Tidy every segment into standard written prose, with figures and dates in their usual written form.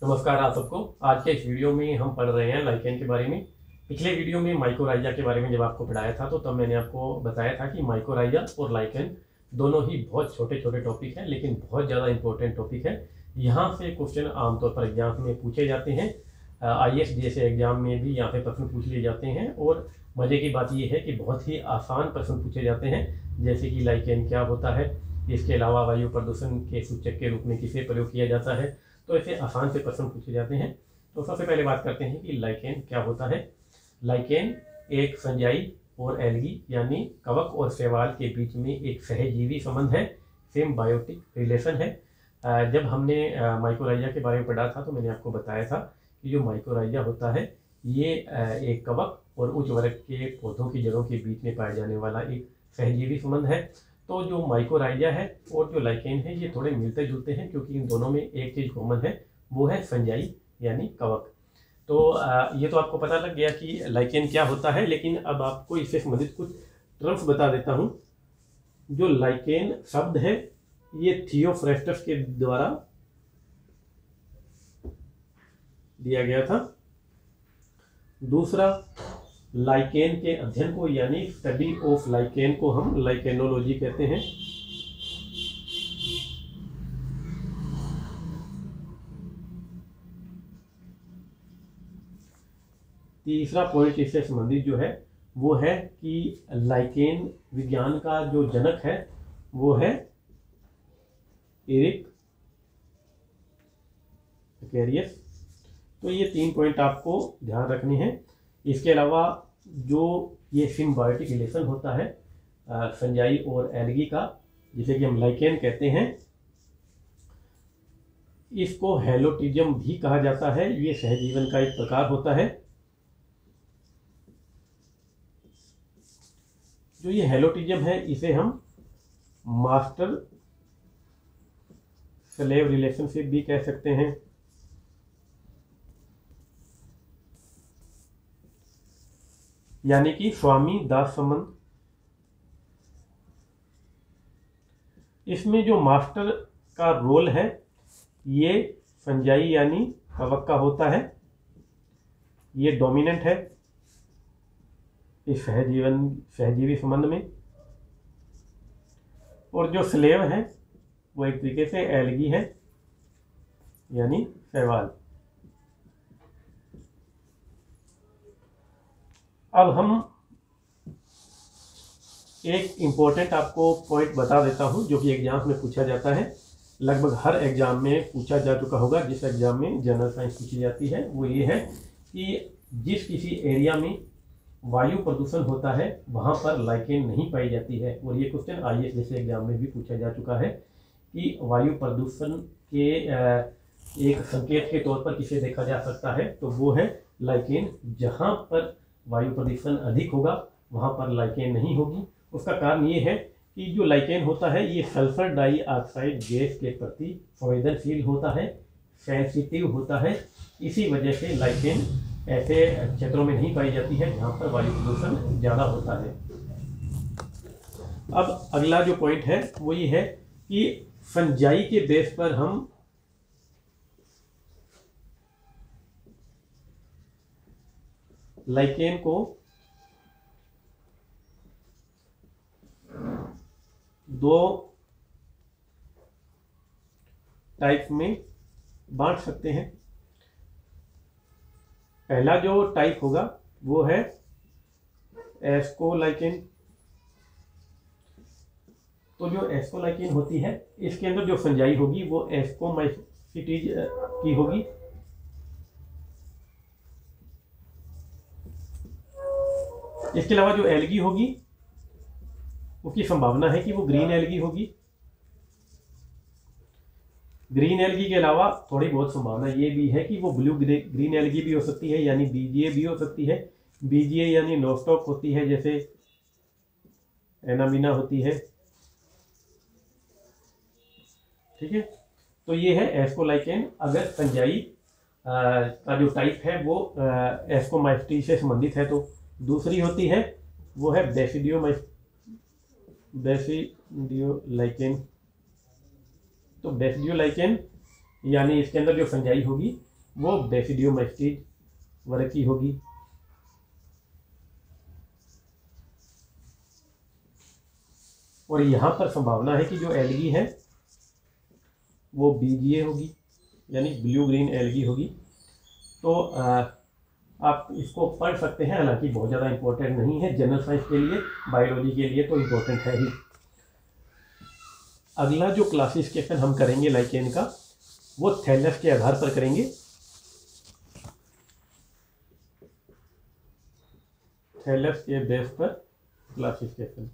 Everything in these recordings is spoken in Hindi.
नमस्कार आप सबको। आज के इस वीडियो में हम पढ़ रहे हैं लाइकेन के बारे में। पिछले वीडियो में माइकोराइजा के बारे में जब आपको पढ़ाया था तो तब मैंने आपको बताया था कि माइकोराइजा और लाइकेन दोनों ही बहुत छोटे छोटे टॉपिक हैं, लेकिन बहुत ज़्यादा इंपॉर्टेंट टॉपिक है। यहाँ से क्वेश्चन आमतौर पर एग्जाम में पूछे जाते हैं। IAS जैसे एग्जाम में भी यहाँ पे प्रश्न पूछ लिए जाते हैं और मज़े की बात यह है कि बहुत ही आसान प्रश्न पूछे जाते हैं, जैसे कि लाइकेन क्या होता है, इसके अलावा वायु प्रदूषण के सूचक के रूप में किसे प्रयोग किया जाता है। तो ऐसे आसान से प्रश्न पूछे जाते हैं। तो सबसे पहले बात करते हैं कि लाइकेन क्या होता है। लाइकेन एक फंजाई और एल्गी यानी कवक और शैवाल के बीच में एक सहजीवी संबंध है, सिम्बायोटिक रिलेशन है। जब हमने माइकोराइजा के बारे में पढ़ा था तो मैंने आपको बताया था कि जो माइकोराइजा होता है ये एक कवक और उच्च वर्ग के पौधों की जड़ों के बीच में पाए जाने वाला एक सहजीवी संबंध है। तो जो माइकोराइजा है और जो लाइकेन है ये थोड़े मिलते जुलते हैं, क्योंकि इन दोनों में एक चीज़ कॉमन है, वो है फंजाई यानी कवक। तो ये तो आपको पता लग गया कि लाइकेन क्या होता है, लेकिन अब आपको इससे संबंधित कुछ टर्म्स बता देता हूँ। जो लाइकेन शब्द है ये थियोफ्रेस्टस के द्वारा दिया गया था। दूसरा, लाइकेन के अध्ययन को यानी स्टडी ऑफ लाइकेन को हम लाइकेनोलॉजी कहते हैं। तीसरा पॉइंट इससे संबंधित जो है वो है कि लाइकेन विज्ञान का जो जनक है वो है एरिक एक्वेरियस। तो ये 3 पॉइंट आपको ध्यान रखने हैं। इसके अलावा जो ये सिम्बायोटिक रिलेशन होता है फंजाई और एल्गी का, जिसे कि हम लाइकेन कहते हैं, इसको हेलोटिज्म भी कहा जाता है। ये सहजीवन का एक प्रकार होता है। जो ये हेलोटिज्म है इसे हम मास्टर स्लेव रिलेशनशिप भी कह सकते हैं। यानी कि स्वामी दास संबंध। इसमें जो मास्टर का रोल है ये फंजाई यानी कवक का होता है, ये डोमिनेंट है इस सहजीवी संबंध में। और जो स्लेव है वो एक तरीके से एल्गी है यानी शैवाल। अब हम एक इम्पोर्टेंट आपको पॉइंट बता देता हूं जो कि एग्जाम में पूछा जाता है। लगभग हर एग्जाम में पूछा जा चुका होगा। जिस एग्जाम में जनरल साइंस पूछी जाती है वो ये है कि जिस किसी एरिया में वायु प्रदूषण होता है वहां पर लाइकेन नहीं पाई जाती है। और ये क्वेश्चन IAS जैसे एग्जाम में भी पूछा जा चुका है कि वायु प्रदूषण के एक संकेत के तौर पर किसे देखा जा सकता है, तो वो है लाइकेन। जहां पर वायु प्रदूषण अधिक होगा वहां पर लाइकेन नहीं होगी। उसका कारण ये है कि जो लाइकेन होता है ये सल्फर डाइऑक्साइड गैस के प्रति संवेदनशील होता है, सेंसिटिव होता है। इसी वजह से लाइकेन ऐसे क्षेत्रों में नहीं पाई जाती है जहां पर वायु प्रदूषण ज़्यादा होता है। अब अगला जो पॉइंट है वो ये है कि फंजाई के बेस पर हम लाइकेन को दो टाइप में बांट सकते हैं। पहला जो टाइप होगा वो है एस्कोलाइकेन। तो जो एस्कोलाइकेन होती है इसके अंदर जो फंजाई होगी वो एस्कोमाइसिटीज की होगी। इसके अलावा जो एल्गी होगी उसकी संभावना है कि वो ग्रीन एल्गी होगी। ग्रीन एल्गी के अलावा थोड़ी बहुत संभावना ये भी है कि वो ब्लू ग्रीन एल्गी भी हो सकती है, यानी BGA भी हो सकती है। BGA यानी नोस्टॉक होती है, जैसे एनामिना होती है। ठीक है, तो ये है एस्कोलाइकेन। अगर फंजाई का जो टाइप है वो एस्कोमाइसिटीज से संबंधित है तो दूसरी होती है वो है बेसिडियोलाइकेन। तो बेसिडियोलाइकेन यानी इसके अंदर जो फंजाई होगी वो बेसिडियोमाइसीट वर्ग की होगी। और यहाँ पर संभावना है कि जो एल्गी है वो बीजीए होगी, यानी ब्लू ग्रीन एल्गी होगी। तो आप इसको पढ़ सकते हैं, हालांकि बहुत ज़्यादा इंपॉर्टेंट नहीं है, जनरल साइंस के लिए, बायोलॉजी के लिए तो इम्पोर्टेंट है ही। अगला जो क्लासिफिकेशन हम करेंगे लाइकेन का, वो थैलस के आधार पर करेंगे। थैलस के बेस पर क्लासिफिकेशन।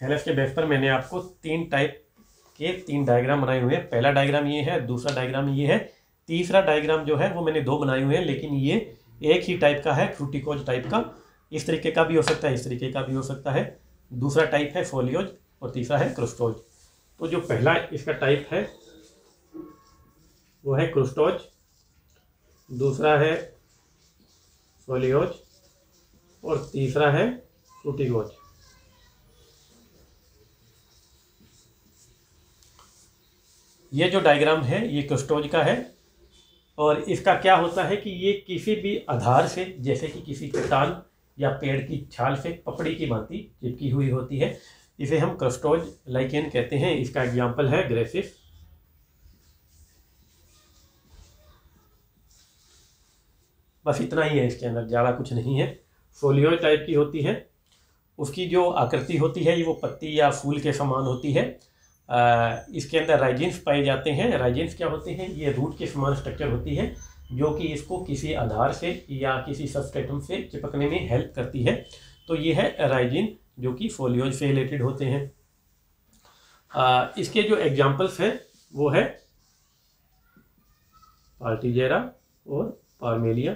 थैलस के बेस पर मैंने आपको 3 टाइप के 3 डायग्राम बनाए हुए हैं। पहला डायग्राम ये है, दूसरा डायग्राम ये है, तीसरा डायग्राम जो है वो मैंने 2 बनाए हुए हैं, लेकिन ये एक ही टाइप का है, फ्रूटिकोज टाइप का। इस तरीके का भी हो सकता है, इस तरीके का भी हो सकता है। दूसरा टाइप है फोलियोज और तीसरा है क्रुस्टोज। तो जो पहला इसका टाइप है वो है क्रुस्टोज, दूसरा है फोलियोज और तीसरा है फ्रूटिकोज। ये जो डायग्राम है ये क्रुस्टोज का है, और इसका क्या होता है कि ये किसी भी आधार से, जैसे कि किसी चट्टान या पेड़ की छाल से पपड़ी की भांति चिपकी हुई होती है, इसे हम क्रुस्टोज लाइकेन कहते हैं। इसका एग्जाम्पल है ग्रेसिस। बस इतना ही है, इसके अंदर ज़्यादा कुछ नहीं है। फोलियोज टाइप की होती है, उसकी जो आकृति होती है ये वो पत्ती या फूल के समान होती है। इसके अंदर राइजिन्स पाए जाते हैं। राइजिन्स क्या होते हैं? ये रूट के समान स्ट्रक्चर होती है जो कि इसको किसी आधार से या किसी सबस्ट्रेटम से चिपकने में हेल्प करती है। तो ये है राइजिन, जो कि फोलियोज से रिलेटेड होते हैं। इसके जो एग्जाम्पल्स हैं वो है पार्टीजेरा और पार्मेलिया।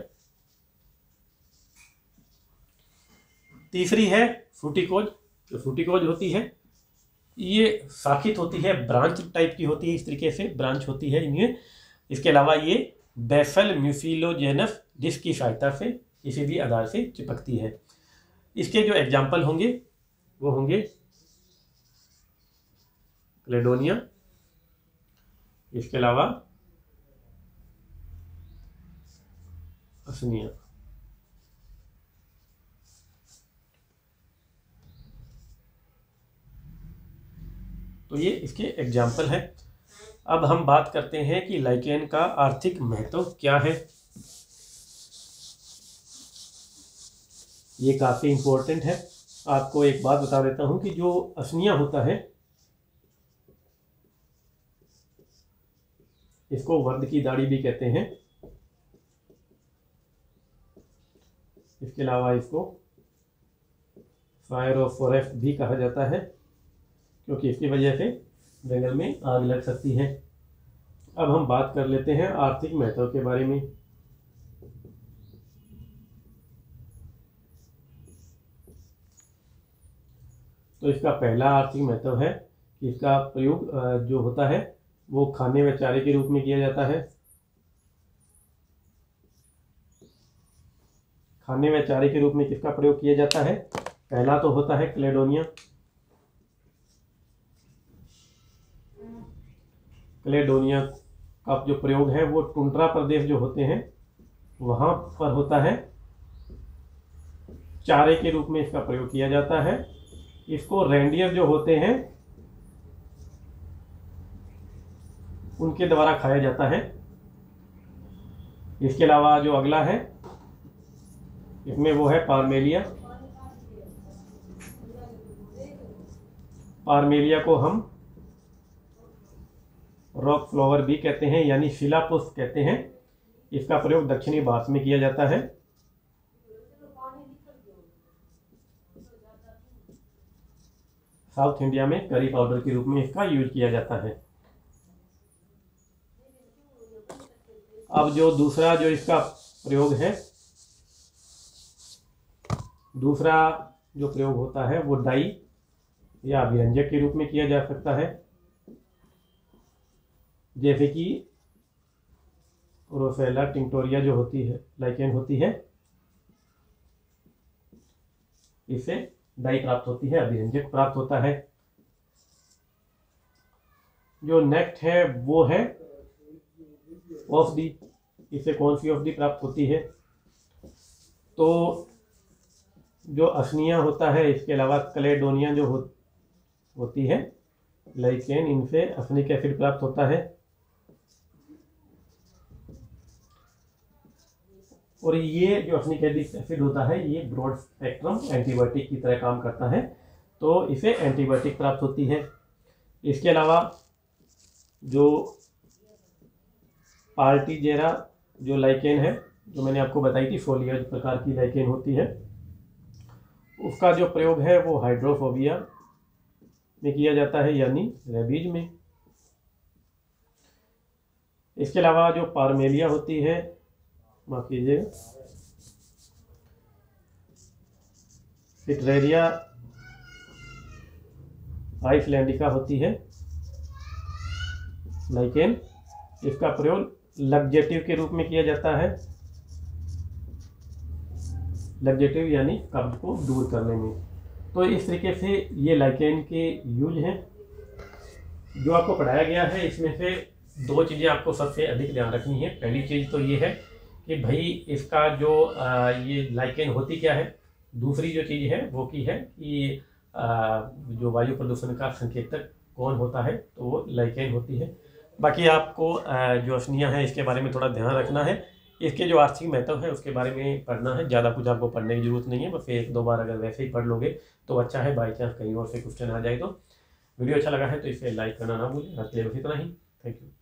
तीसरी है फ्रूटिकोज। जो फ्रूटिकोज होती है ये शाखित होती है, ब्रांच टाइप की होती है, इस तरीके से ब्रांच होती है इनमें। इसके अलावा ये बेसल म्यूसिलोजेनस डिस्क की सहायता से किसी भी आधार से चिपकती है। इसके जो एग्जाम्पल होंगे वो होंगे क्लेडोनिया, इसके अलावा असनिया। तो ये इसके एग्जाम्पल है। अब हम बात करते हैं कि लाइकेन का आर्थिक महत्व क्या है। ये काफ़ी इम्पोर्टेंट है। आपको एक बात बता देता हूं कि जो असनिया होता है इसको वर्द की दाढ़ी भी कहते हैं। इसके अलावा इसको फायर ऑफ फॉरेस्ट भी कहा जाता है, क्योंकि इसकी वजह से जंगल में आग लग सकती है। अब हम बात कर लेते हैं आर्थिक महत्व के बारे में। तो इसका पहला आर्थिक महत्व है कि इसका प्रयोग जो होता है वो खाने व चारे के रूप में किया जाता है। खाने व चारे के रूप में किसका प्रयोग किया जाता है? पहला तो होता है क्लेडोनिया। क्लेडोनिया का जो प्रयोग है वो टुंड्रा प्रदेश जो होते हैं वहाँ पर होता है। चारे के रूप में इसका प्रयोग किया जाता है। इसको रेंडियर जो होते हैं उनके द्वारा खाया जाता है। इसके अलावा जो अगला है इसमें वो है पार्मेलिया। पार्मेलिया को हम रॉक फ्लावर भी कहते हैं, यानी शिलापुष्प कहते हैं। इसका प्रयोग दक्षिणी भारत में किया जाता है। साउथ इंडिया में करी पाउडर के रूप में इसका यूज किया जाता है। अब जो दूसरा जो इसका प्रयोग है, दूसरा जो प्रयोग होता है वो डाई या अभिरंजक के रूप में किया जा सकता है, जैसे कि रोसेला टिंक्टोरिया जो होती है लाइकेन होती है, इससे डाई प्राप्त होती है, अभिरंजक प्राप्त होता है। जो नेक्स्ट है वो है औषधि। इससे कौन सी औषधि प्राप्त होती है? तो जो असनिया होता है, इसके अलावा क्लेडोनिया जो होती है लाइकेन, इनसे असनिक एसिड प्राप्त होता है। और ये जो असनिक एसिड होता है ये ब्रॉड स्पेक्ट्रम एंटीबायोटिक की तरह काम करता है, तो इसे एंटीबायोटिक प्राप्त होती है। इसके अलावा जो पार्टीजेरा जो लाइकेन है, जो मैंने आपको बताई थी फोलियज प्रकार की लाइकेन होती है, उसका जो प्रयोग है वो हाइड्रोफोबिया में किया जाता है, यानी रेबीज में। इसके अलावा जो पारमेलिया होती है, माफ कीजिएगा, सिट्रेरिया आइसलैंडिका होती है लाइकेन, इसका प्रयोग लग्जेटिव के रूप में किया जाता है। लग्जेटिव यानी कब्ज को दूर करने में। तो इस तरीके से ये लाइकेन के यूज हैं जो आपको पढ़ाया गया है। इसमें से दो चीज़ें आपको सबसे अधिक ध्यान रखनी है। पहली चीज़ तो ये है कि भाई इसका जो ये लाइकेन होती क्या है। दूसरी जो चीज़ है वो की है कि जो वायु प्रदूषण का संकेतक कौन होता है, तो वो लाइकेन होती है। बाकी आपको जो असनिया है इसके बारे में थोड़ा ध्यान रखना है। इसके जो आर्थिक महत्व है उसके बारे में पढ़ना है, ज़्यादा कुछ आपको पढ़ने की जरूरत नहीं है, बस एक दो बार अगर वैसे ही पढ़ लोगे तो अच्छा है। बाई चांस कहीं और से क्वेश्चन आ जाए तो। वीडियो अच्छा लगा है तो इसे लाइक करना ना भूलें। आज के लिए बस इतना ही। Thank you.